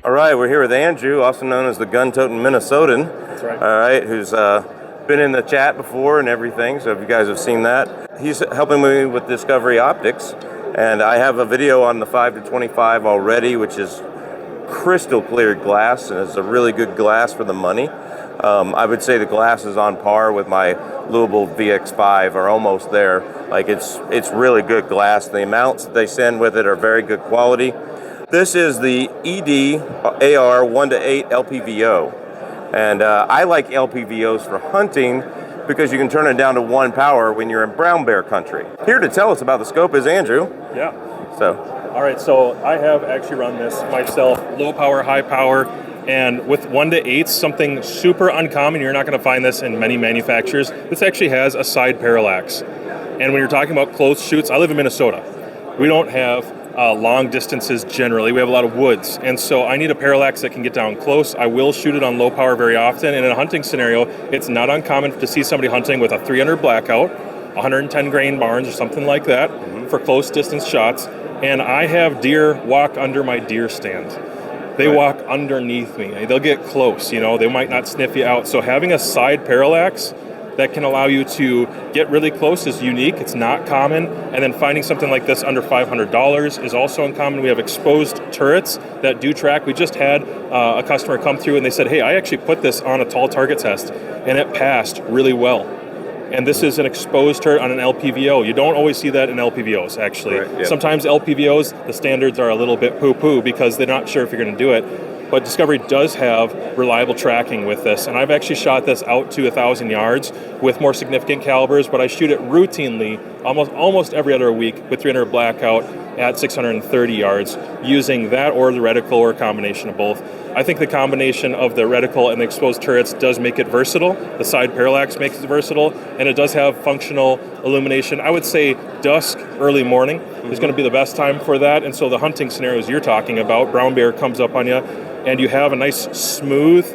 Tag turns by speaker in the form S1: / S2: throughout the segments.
S1: All right, we're here with Andrew, also known as the gun-toting Minnesotan.
S2: That's right.
S1: All right, who's been in the chat before and everything, so if you guys have seen that. He's helping me with Discovery Optics, and I have a video on the 5-25 already, which is crystal clear glass, and it's a really good glass for the money. I would say the glass is on par with my Louisville VX5, or almost there. Like it's really good glass. The amounts that they send with it are very good quality. This is the ED AR 1-8 LPVO, and I like LPVOs for hunting because you can turn it down to 1 power when you're in brown bear country. Here to tell us about the scope is Andrew.
S2: Yeah.
S1: So.
S2: All right, so I have actually run this myself, low power, high power, and with 1-8, something super uncommon. You're not going to find this in many manufacturers. This actually has a side parallax. And when you're talking about close shoots, I live in Minnesota. We don't have long distances generally. We have a lot of woods. And so I need a parallax that can get down close. I will shoot it on low power very often. And in a hunting scenario, it's not uncommon to see somebody hunting with a 300 blackout, 110 grain barns or something like that for close distance shots. And I have deer walk under my deer stand. They walk underneath me. They'll get close, they might not sniff you out. So having a side parallax that can allow you to get really close is unique. It's not common. And then finding something like this under $500 is also uncommon. We have exposed turrets that do track. We just had a customer come through and they said, hey, I actually put this on a tall target test and it passed really well. And this is an exposed turret on an LPVO. You don't always see that in LPVOs, actually. Right, yeah. Sometimes LPVOs, the standards are a little bit poo-poo because they're not sure if you're going to do it. But Discovery does have reliable tracking with this. And I've actually shot this out to 1,000 yards with more significant calibers, but I shoot it routinely almost every other week with 300 blackout at 630 yards using that or the reticle or a combination of both. I think the combination of the reticle and the exposed turrets does make it versatile. The side parallax makes it versatile, and it does have functional illumination. I would say dusk, early morning is going to be the best time for that. And so the hunting scenarios you're talking about, brown bear comes up on you, and you have a nice smooth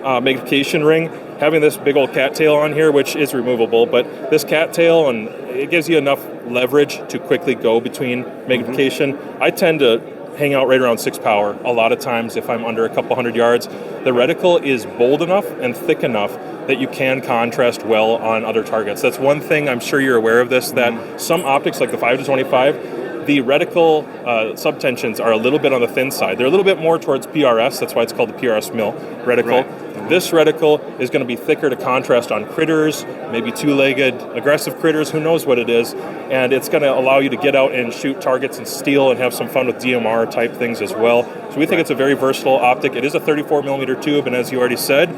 S2: magnification ring. Having this big old cattail on here, which is removable, but this cattail, and it gives you enough leverage to quickly go between magnification. I tend to hang out right around 6 power a lot of times if I'm under a couple hundred yards. The reticle is bold enough and thick enough that you can contrast well on other targets. That's one thing, I'm sure you're aware of this, that some optics like the 5-25, the reticle subtensions are a little bit on the thin side. They're a little bit more towards PRS, that's why it's called the PRS mill reticle. Right. This reticle is going to be thicker to contrast on critters, maybe two-legged aggressive critters, who knows what it is, and it's going to allow you to get out and shoot targets and steal and have some fun with DMR type things as well. So we think it's a very versatile optic. It is a 34 millimeter tube, and as you already said,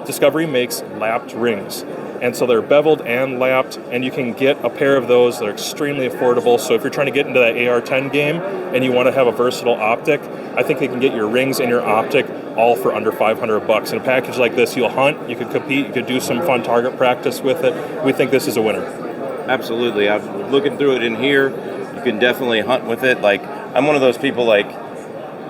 S2: Discovery makes lapped rings. And so they're beveled and lapped, and you can get a pair of those that are extremely affordable. So if you're trying to get into that AR-10 game and you want to have a versatile optic, I think they can get your rings and your optic all for under $500. In a package like this, you'll hunt, you could compete, you could do some fun target practice with it. We think this is a winner.
S1: Absolutely. I'm looking through it in here. You can definitely hunt with it. Like, I'm one of those people, like,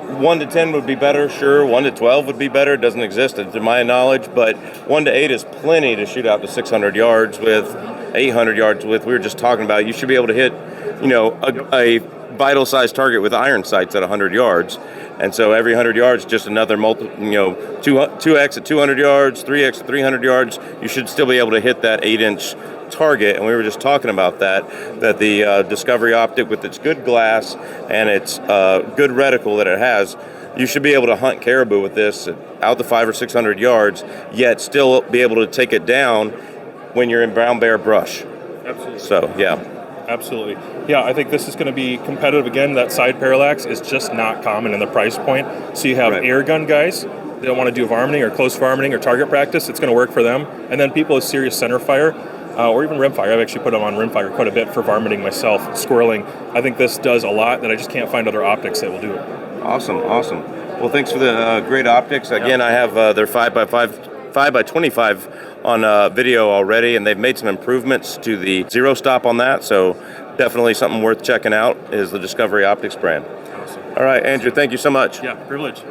S1: 1-10 would be better, sure. 1-12 would be better. It doesn't exist to my knowledge, but 1-8 is plenty to shoot out to 600 yards with, 800 yards with. We were just talking about, you should be able to hit, a vital size target with iron sights at 100 yards. And so every 100 yards, just another 2x at 200 yards, 3x at 300 yards. You should still be able to hit that 8-inch target. And we were just talking about that the Discovery optic with its good glass and its good reticle that it has, you should be able to hunt caribou with this out to 500 or 600 yards, yet still be able to take it down when you're in brown bear brush.
S2: Absolutely.
S1: So, yeah.
S2: Absolutely. Yeah, I think this is going to be competitive. Again, that side parallax is just not common in the price point. So you have air gun guys, they don't want to do varminting or close varminting or target practice, it's going to work for them. And then people with serious center fire, or even rimfire. I've actually put them on rimfire quite a bit for varminting myself, squirreling. I think this does a lot that I just can't find other optics that will do it.
S1: Awesome. Well, thanks for the great optics. Again, I have their 5x25 on video already, and they've made some improvements to the zero stop on that, so definitely something worth checking out is the Discovery Optics brand.
S2: Awesome.
S1: All right, Andrew, thank you so much.
S2: Yeah, privilege.